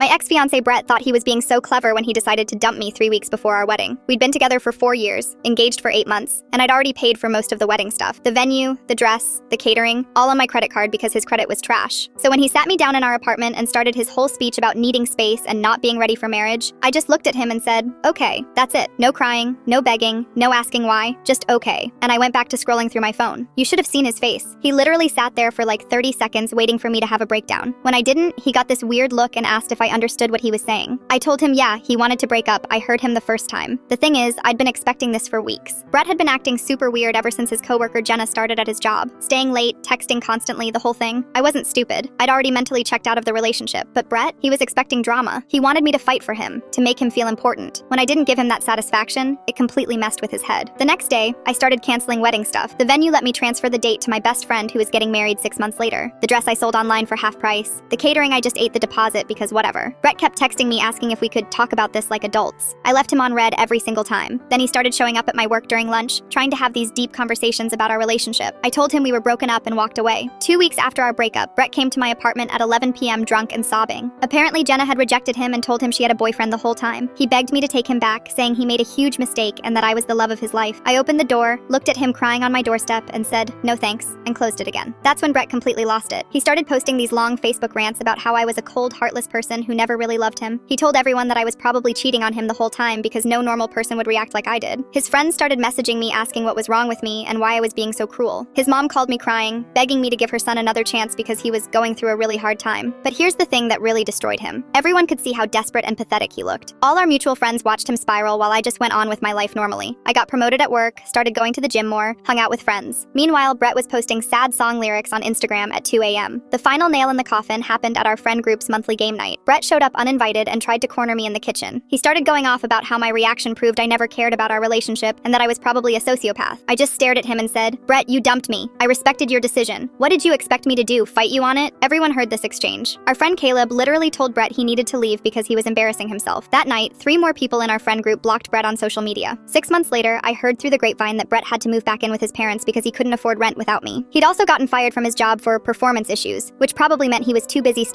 My ex-fiancé Brett thought he was being so clever when he decided to dump me 3 weeks before our wedding. We'd been together for 4 years, engaged for 8 months, and I'd already paid for most of the wedding stuff. The venue, the dress, the catering, all on my credit card because his credit was trash. So when he sat me down in our apartment and started his whole speech about needing space and not being ready for marriage, I just looked at him and said, okay, that's it. No crying, no begging, no asking why, just okay. And I went back to scrolling through my phone. You should have seen his face. He literally sat there for like 30 seconds waiting for me to have a breakdown. When I didn't, he got this weird look and asked if I understood what he was saying. I told him yeah, he wanted to break up. I heard him the first time. The thing is, I'd been expecting this for weeks. Brett had been acting super weird ever since his coworker Jenna started at his job. Staying late, texting constantly, the whole thing. I wasn't stupid. I'd already mentally checked out of the relationship. But Brett, he was expecting drama. He wanted me to fight for him, to make him feel important. When I didn't give him that satisfaction, it completely messed with his head. The next day, I started canceling wedding stuff. The venue let me transfer the date to my best friend who was getting married 6 months later. The dress I sold online for half price. The catering I just ate the deposit because whatever. Brett kept texting me asking if we could talk about this like adults. I left him on red every single time. Then he started showing up at my work during lunch, trying to have these deep conversations about our relationship. I told him we were broken up and walked away. 2 weeks after our breakup, Brett came to my apartment at 11 p.m. drunk and sobbing. Apparently Jenna had rejected him and told him she had a boyfriend the whole time. He begged me to take him back, saying he made a huge mistake and that I was the love of his life. I opened the door, looked at him crying on my doorstep and said, no thanks, and closed it again. That's when Brett completely lost it. He started posting these long Facebook rants about how I was a cold, heartless person who never really loved him. He told everyone that I was probably cheating on him the whole time because no normal person would react like I did. His friends started messaging me asking what was wrong with me and why I was being so cruel. His mom called me crying, begging me to give her son another chance because he was going through a really hard time. But here's the thing that really destroyed him. Everyone could see how desperate and pathetic he looked. All our mutual friends watched him spiral while I just went on with my life normally. I got promoted at work, started going to the gym more, hung out with friends. Meanwhile, Brett was posting sad song lyrics on Instagram at 2 a.m. The final nail in the coffin happened at our friend group's monthly game night. Brett showed up uninvited and tried to corner me in the kitchen. He started going off about how my reaction proved I never cared about our relationship and that I was probably a sociopath. I just stared at him and said, Brett, you dumped me. I respected your decision. What did you expect me to do, fight you on it? Everyone heard this exchange. Our friend Caleb literally told Brett he needed to leave because he was embarrassing himself. That night, 3 more people in our friend group blocked Brett on social media. 6 months later, I heard through the grapevine that Brett had to move back in with his parents because he couldn't afford rent without me. He'd also gotten fired from his job for performance issues, which probably meant he was too busy stalking